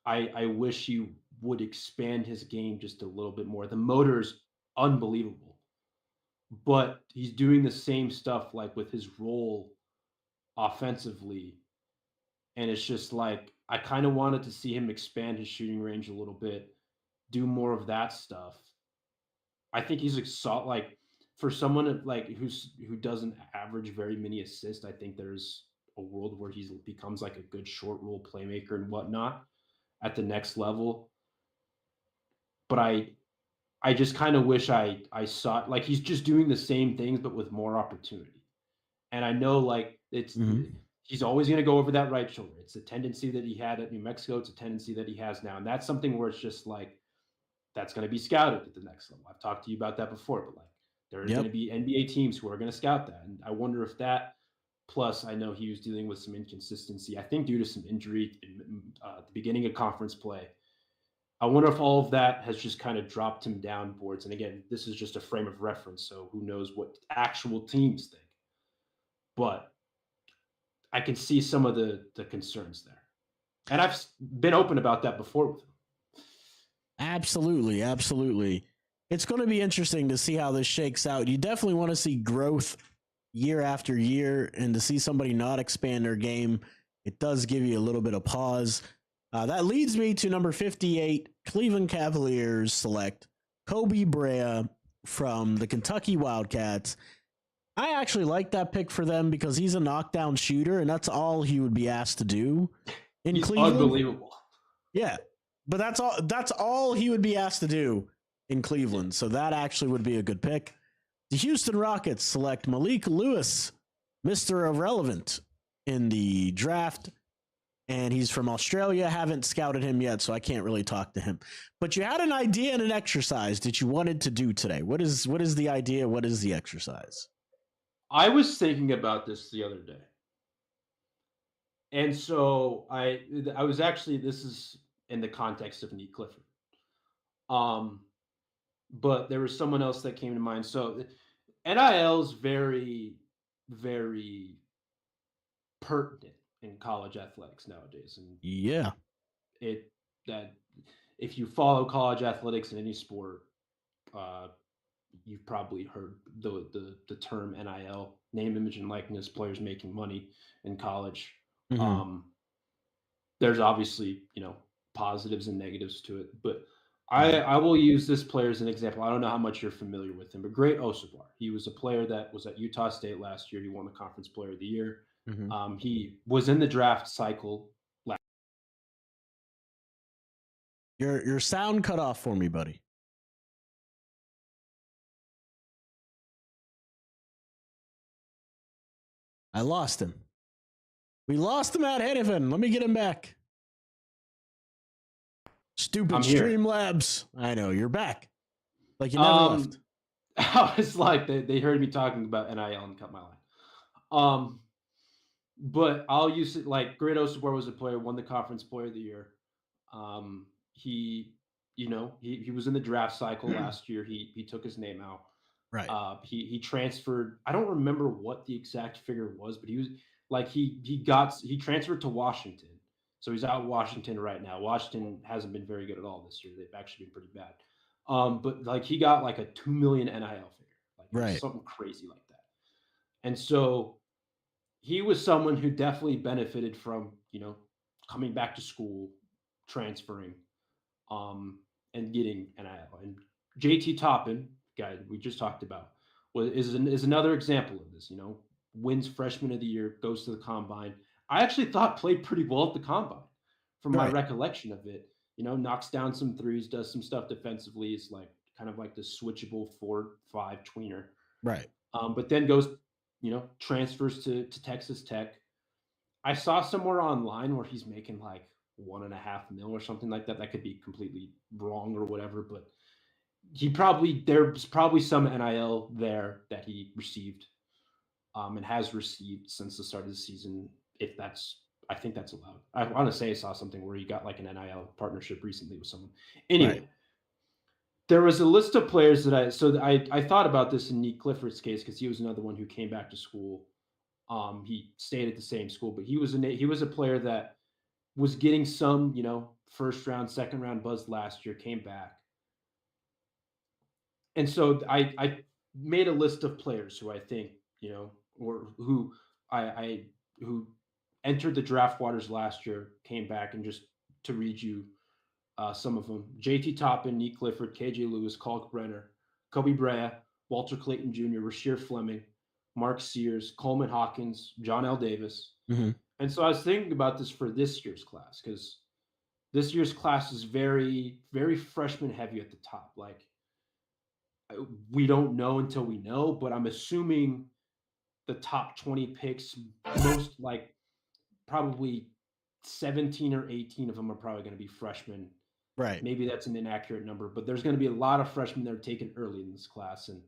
I wish he would expand his game just a little bit more. The motor's unbelievable, but he's doing the same stuff like with his role offensively. And it's just like, I kind of wanted to see him expand his shooting range a little bit, do more of that stuff. I think he's like for someone like who doesn't average very many assists, I think there's a world where he becomes like a good short roll playmaker and whatnot at the next level. But I just kind of wish I saw like he's just doing the same things but with more opportunity. And I know like he's always going to go over that right shoulder. It's a tendency that he had at New Mexico. It's a tendency that he has now. And that's something where it's just like, that's going to be scouted at the next level. I've talked to you about that before, but like there's going to be NBA teams who are going to scout that. And I wonder if that, plus I know he was dealing with some inconsistency, I think due to some injury at the beginning of conference play. I wonder if all of that has just kind of dropped him down boards. And again, this is just a frame of reference, so who knows what actual teams think. But I can see some of the concerns there. And I've been open about that before with him. Absolutely, absolutely. It's going to be interesting to see how this shakes out. You definitely want to see growth year after year, and to see somebody not expand their game, it does give you a little bit of pause. That leads me to number 58. Cleveland Cavaliers select Kobe Brea from the Kentucky Wildcats. I actually like that pick for them because he's a knockdown shooter, and that's all he would be asked to do in Cleveland. Unbelievable. Yeah, but that's all he would be asked to do in Cleveland. So that actually would be a good pick. The Houston Rockets select Malik Lewis, Mr. Irrelevant, in the draft. And he's from Australia. Haven't scouted him yet, so I can't really talk to him. But you had an idea and an exercise that you wanted to do today. What is the idea? What is the exercise? I was thinking about this the other day. And so I was actually, this is in the context of Nick Clifford. But there was someone else that came to mind. So NIL is very, very pertinent in college athletics nowadays, and Yeah. it that if you follow college athletics in any sport, uh, you've probably heard the term NIL, name, image, and likeness, players making money in college. Hmm. Um, there's obviously, positives and negatives to it, but Right. I will use this player as an example. I don't know how much you're familiar with him, but Great Osabar. He was a player that was at Utah State last year. He won the Conference Player of the Year. Hmm. He was in the draft cycle. Your sound cut off for me, buddy. I lost him. We lost him at Hanifan. Let me get him back. Stupid I'm here. Streamlabs. I know you're back. Like you never left. I was like, they heard me talking about NIL and cut my line. But I'll use it like Great Osabar was a player, won the Conference Player of the Year. He, he was in the draft cycle last year. He took his name out. Right. He transferred. I don't remember what the exact figure was, but he was like he transferred to Washington. So he's out in Washington right now. Washington hasn't been very good at all this year. They've actually been pretty bad. But like he got like a 2 million NIL figure, like Right. something crazy like that. And so he was someone who definitely benefited from, coming back to school, transferring, and getting NIL. And JT Toppin, guy we just talked about, is another example of this. Wins freshman of the year, goes to the combine. I actually thought played pretty well at the combine, from my Right. recollection of it. Knocks down some threes, does some stuff defensively. Is like kind of like the switchable 4-5 tweener. Right. But then goes, transfers to Texas Tech. I saw somewhere online where he's making like 1.5 mil or something like that. That could be completely wrong or whatever, but there's probably some NIL there that he received, and has received since the start of the season. I think that's allowed. I want to say I saw something where he got like an NIL partnership recently with someone. Anyway, Right. there was a list of players that I thought about this in Nick Clifford's case because he was another one who came back to school. He stayed at the same school, but he was a player that was getting some, first round, second round buzz last year, came back. And so I made a list of players who I think, or who who entered the draft waters last year, came back, and just to read you some of them: JT Toppin, Nick Clifford, KJ Lewis, Kalkbrenner, Kobe Brea, Walter Clayton Jr., Rasheer Fleming, Mark Sears, Coleman Hawkins, John L. Davis. Mm-hmm. And so I was thinking about this for this year's class, because this year's class is very, very freshman heavy at the top. Like, we don't know until we know, but I'm assuming the top 20 picks, most like probably 17 or 18 of them are probably going to be freshmen. Right. Maybe that's an inaccurate number, but there's going to be a lot of freshmen that are taken early in this class. And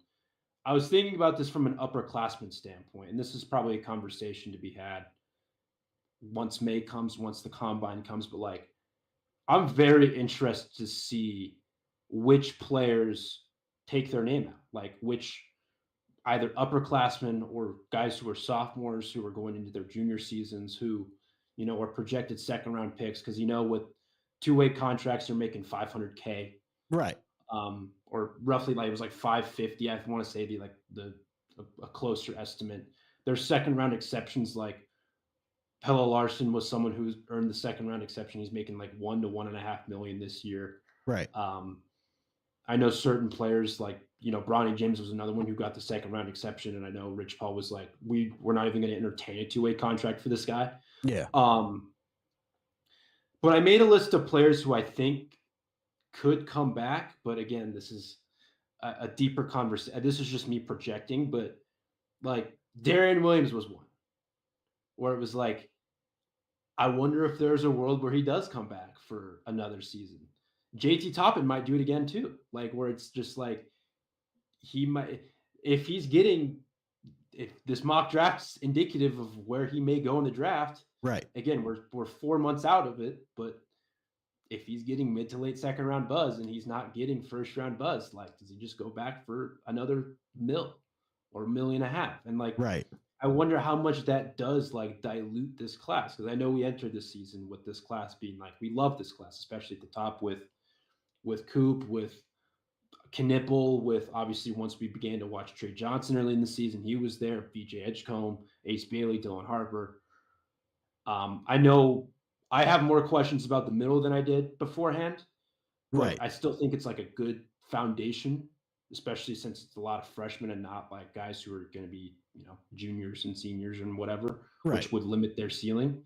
I was thinking about this from an upperclassman standpoint, and this is probably a conversation to be had once May comes, once the combine comes. But like, I'm very interested to see which players take their name out, like which either upperclassmen or guys who are sophomores who are going into their junior seasons who, are projected second round picks, because with two-way contracts they're making $500K, Right. or roughly, like it was like 550. I want to say a closer estimate. There's second round exceptions, like Pelle Larsson was someone who's earned the second round exception. He's making like 1 to 1.5 million this year. Right. I know certain players like, Bronny James was another one who got the second round exception. And I know Rich Paul was like, we're not even going to entertain a two-way contract for this guy. Yeah. But I made a list of players who I think could come back. But again, this is a deeper conversation. This is just me projecting, but like Darian Williams was one where it was like, I wonder if there's a world where he does come back for another season. JT Toppin might do it again too. Like, where it's just like, he might, if this mock draft's indicative of where he may go in the draft. Right. Again, we're 4 months out of it, but if he's getting mid to late second round buzz and he's not getting first round buzz, like, does he just go back for another mil or $1.5 million? And like, Right. I wonder how much that does like dilute this class because I know we entered this season with this class being like we love this class, especially at the top with Coop, with Knipple, with obviously once we began to watch Trey Johnson early in the season, he was there. BJ Edgecombe, Ace Bailey, Dylan Harper. I know I have more questions about the middle than I did beforehand, but Right. I still think it's like a good foundation, especially since it's a lot of freshmen and not like guys who are going to be, juniors and seniors and whatever, Right. which would limit their ceiling.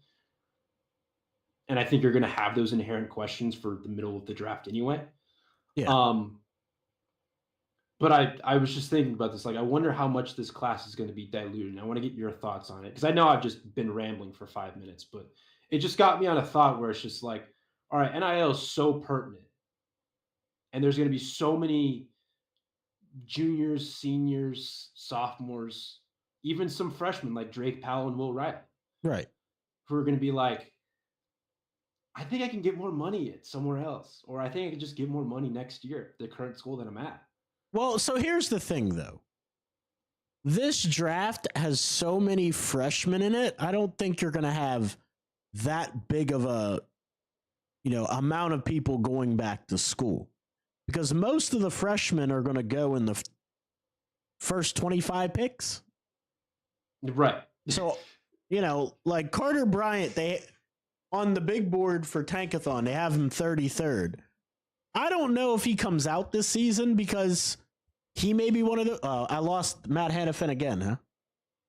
And I think you're going to have those inherent questions for the middle of the draft anyway. Yeah. Um, but I was just thinking about this. Like, I wonder how much this class is going to be diluted. And I want to get your thoughts on it because I know I've just been rambling for 5 minutes, but it just got me on a thought where it's just like, all right, NIL is so pertinent. And there's going to be so many juniors, seniors, sophomores, even some freshmen like Drake Powell and Will Wright, Right. who are going to be like, I think I can get more money at somewhere else, or I think I can just get more money next year at the current school that I'm at. Well, so here's the thing, though. This draft has so many freshmen in it. I don't think you're going to have that big of a, amount of people going back to school because most of the freshmen are going to go in the first 25 picks. Right. So, like Carter Bryant, they on the big board for Tankathon, they have him 33rd. I don't know if he comes out this season because he may be one of the. I lost Matt Hanifan again, huh?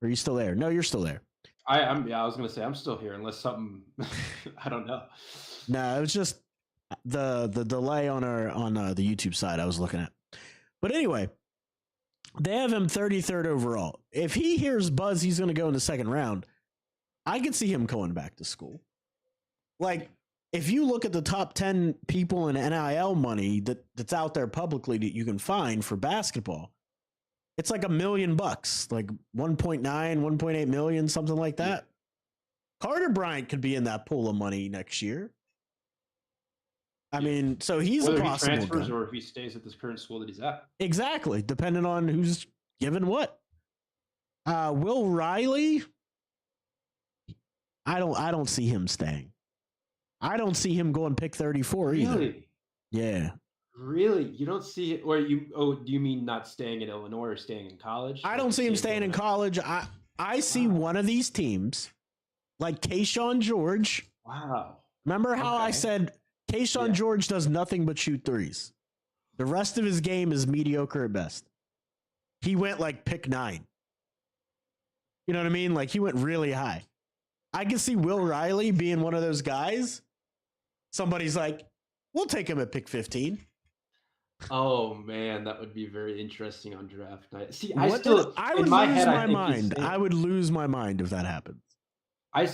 Are you still there? No, you're still there. I was gonna say I'm still here unless something I don't know. No, it was just the delay on the YouTube side I was looking at. But anyway, they have him 33rd overall. If he hears buzz, he's going to go in the second round. I can see him going back to school. Like, if you look at the top 10 people in NIL money that's out there publicly that you can find for basketball, it's like $1 million, like 1.9, 1.8 million, something like that. Carter Bryant could be in that pool of money next year. I mean, so he's whether a possible he transfers guy. or if he stays at this current school that he's at. Exactly, depending on who's given what. Will Riley, I don't see him staying. I don't see him going pick 34 either. Really? Yeah. Really? You don't see it, or do you mean not staying in Illinois or staying in college? I don't see him staying in college. I see one of these teams, like Kayshawn George. Wow. Remember how I said Kayshawn George does nothing but shoot threes? The rest of his game is mediocre at best. He went like pick 9. You know what I mean? Like he went really high. I can see Will Riley being one of those guys. Somebody's like, we'll take him at pick 15. Oh man, that would be very interesting on draft night. See, I would lose my mind. I would lose my mind if that happens.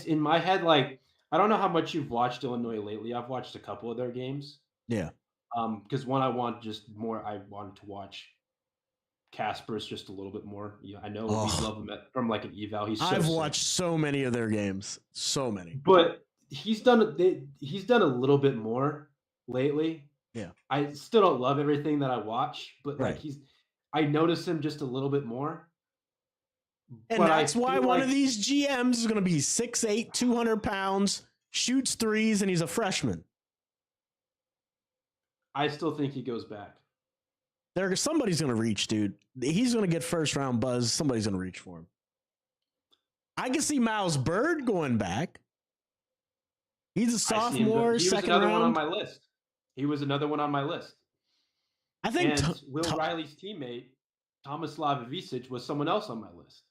In my head, like I don't know how much you've watched Illinois lately. I've watched a couple of their games. Yeah. Because one I wanted to watch Casper's just a little bit more. Yeah, I know we love him from like an eval. I've watched so many of their games, so many. But he's done a little bit more lately. Yeah. I still don't love everything that I watch, but like I notice him just a little bit more. And that's why one of these GMs is going to be 6'8", 200 pounds, shoots threes, and he's a freshman. I still think he goes back. Somebody's going to reach, dude. He's going to get first round buzz. Somebody's going to reach for him. I can see Miles Bird going back. He's a sophomore, second round. He was another one on my list. He was another one on my list. I think Will Riley's teammate, Tomislav Ivicic, was someone else on my list.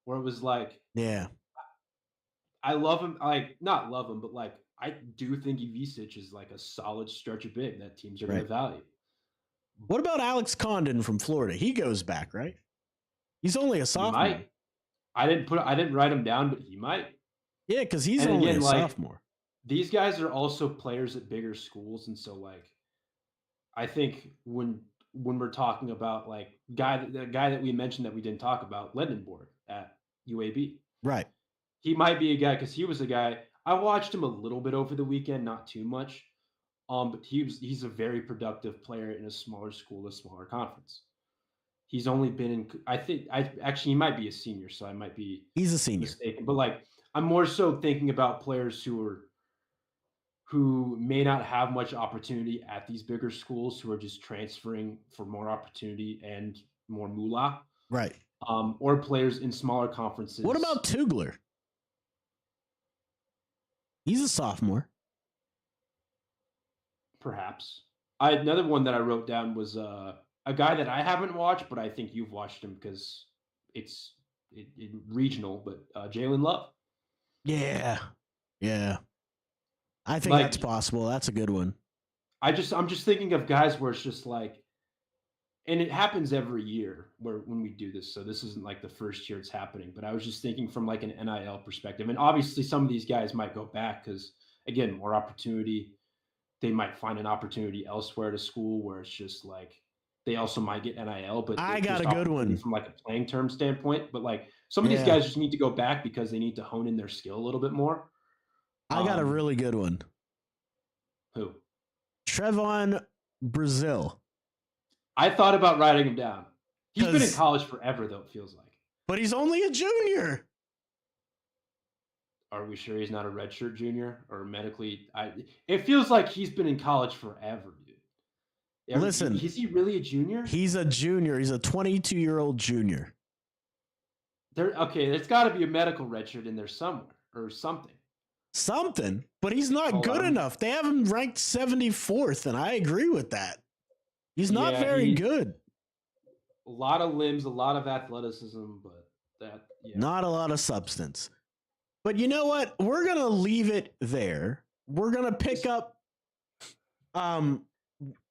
Where it was like, I love him. Like, not love him, but like, I do think Ivicic is like a solid stretcher big that teams are going to value. What about Alex Condon from Florida? He goes back, right? He's only a sophomore. He might. I didn't write him down, but he might. Yeah, because he's only a sophomore. These guys are also players at bigger schools, and so like, I think when we're talking about like the guy that we mentioned that we didn't talk about, Lendenborg at UAB, right? He might be a guy because he was a guy I watched him a little bit over the weekend, not too much. But he's a very productive player in a smaller school, a smaller conference. He's only been in. He might be a senior, so I might be He's a senior. mistaken. But like, I'm more so thinking about players who may not have much opportunity at these bigger schools, who are just transferring for more opportunity and more moolah, Right. or players in smaller conferences. What about Tugler? He's a sophomore. Perhaps. Another one that I wrote down was a guy that I haven't watched, but I think you've watched him because it's regional. But Jalen Love. Yeah. I think Like, that's possible. That's a good one. I'm just thinking of guys where it's just like, and it happens every year when we do this. So this isn't like the first year it's happening, but I was just thinking from like an NIL perspective. And obviously some of these guys might go back because, again, more opportunity. They might find an opportunity elsewhere at a school where it's just like they also might get NIL. But I got a good one from like a playing term standpoint. But like some of these guys just need to go back because they need to hone in their skill a little bit more. I got a really good one. Who? Trevon Brazil. I thought about writing him down. He's been in college forever, though, it feels like. But he's only a junior. Are we sure he's not a redshirt junior or medically? It feels like he's been in college forever, dude. Listen. Is he really a junior? He's a junior. He's a 22-year-old junior. There's got to be a medical redshirt in there somewhere or something. Something, but he's not good enough. They have him ranked 74th, and I agree with that. He's not very good. A lot of limbs, a lot of athleticism, but not a lot of substance. But you know what? We're going to leave it there. We're going to pick up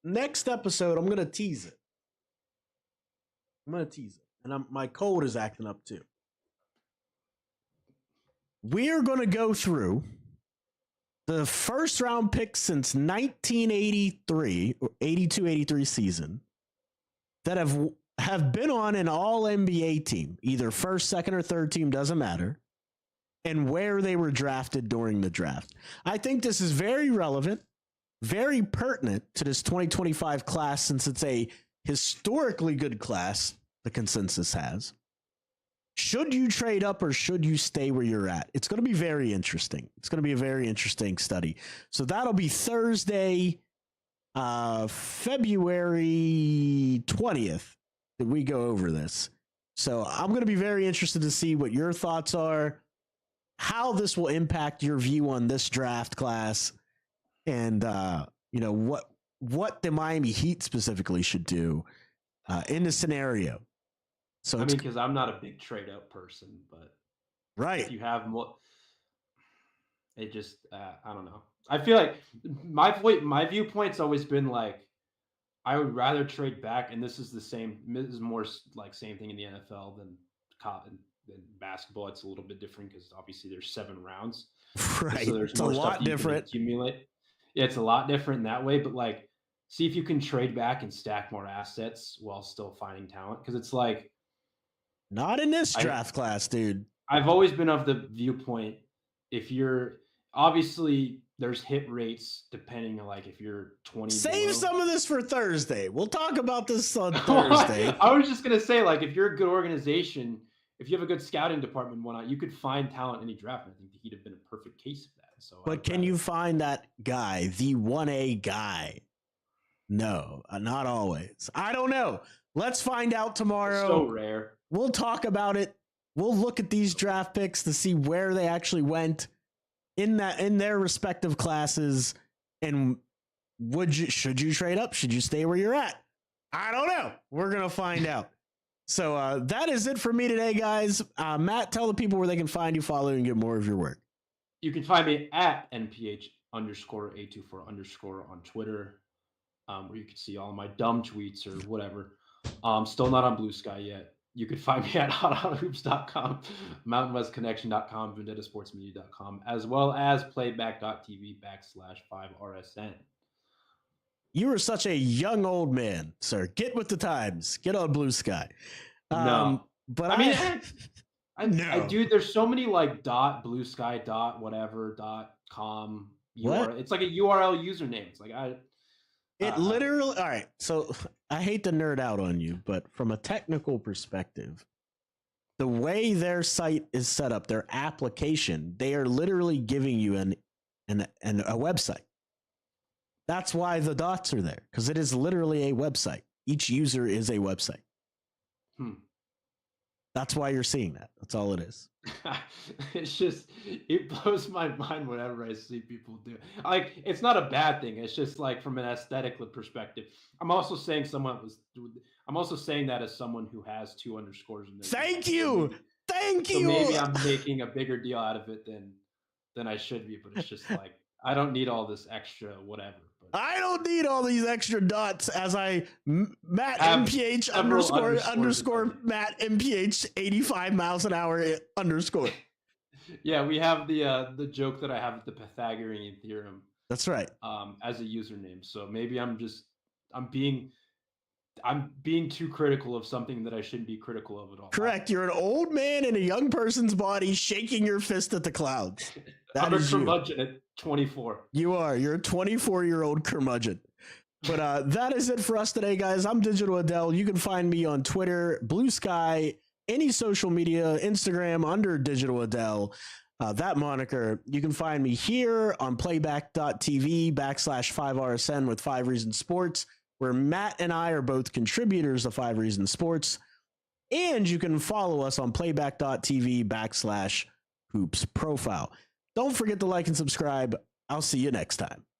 next episode. I'm going to tease it. And my cold is acting up too. We're going to go through the first round picks since 1983 or 82-83 season that have been on an all NBA team, either first, second, or third team, doesn't matter, and where they were drafted during the draft. I think this is very relevant, very pertinent to this 2025 class, since it's a historically good class, the consensus has. Should you trade up or should you stay where you're at? It's going to be very interesting. It's going to be a very interesting study. So that'll be Thursday, February 20th, that we go over this. So I'm going to be very interested to see what your thoughts are, how this will impact your view on this draft class, and what the Miami Heat specifically should do in this scenario. So because I'm not a big trade up person, but if you have more, it just I don't know. I feel like my viewpoint's always been like I would rather trade back, and this is the same. This is more like same thing in the NFL than basketball. It's a little bit different because obviously there's 7 rounds, right? So there's more stuff you can accumulate. Yeah, it's a lot different in that way, but like see if you can trade back and stack more assets while still finding talent, because it's like. Not in this draft class, dude. I've always been of the viewpoint, if you're obviously there's hit rates depending on like if you're 20. Save some of this for Thursday. We'll talk about this on Thursday. I was just gonna say, like, if you're a good organization, if you have a good scouting department and whatnot, you could find talent in any draft. And I think he'd have been a perfect case of that. So, but can you find that guy, the 1A guy? No, not always. I don't know. Let's find out tomorrow. It's so rare. We'll talk about it. We'll look at these draft picks to see where they actually went in their respective classes. And should you trade up? Should you stay where you're at? I don't know. We're going to find out. So that is it for me today, guys. Matt, tell the people where they can find you, follow, and get more of your work. You can find me at NPH_A24_ on Twitter, where you can see all my dumb tweets or whatever. Still not on Blue Sky yet. You can find me at hothoops.com, mountainwestconnection.com, vendettasportsmedia.com, as well as playback.tv/5RSN. You are such a young old man, sir. Get with the times. Get on Blue Sky. No. But dude, there's so many like .blue sky .whatever .com. What? It's like a URL username. It's like literally. All right. So I hate to nerd out on you, but from a technical perspective, the way their site is set up, their application, they are literally giving you a website. That's why the dots are there, because it is literally a website. Each user is a website. That's why you're seeing that. That's all it is. It's just, it blows my mind whenever I see people do. Like, it's not a bad thing. It's just like from an aesthetic perspective. I'm also saying that as someone who has 2 underscores in their Thank name. you. Thank So you. maybe I'm making a bigger deal out of it than I should be, but it's just like I don't need all this extra whatever. But I don't need all these extra dots as Matt Have MPH several underscore Matt MPH 85 miles an hour underscore. Yeah, we have the joke that I have with the Pythagorean theorem That's right. as a username. So maybe I'm being too critical of something that I shouldn't be critical of at all. Correct. You're an old man in a young person's body shaking your fist at the clouds. I'm a curmudgeon at 24. You are. You're a 24-year-old curmudgeon. But that is it for us today, guys. I'm Digital Adele. You can find me on Twitter, Blue Sky, any social media, Instagram under Digital Adele. That moniker. You can find me here on playback.tv/5RSN with 5 Reasons Sports, where Matt and I are both contributors of 5 Reasons Sports. And you can follow us on playback.tv/hoops profile. Don't forget to like and subscribe. I'll see you next time.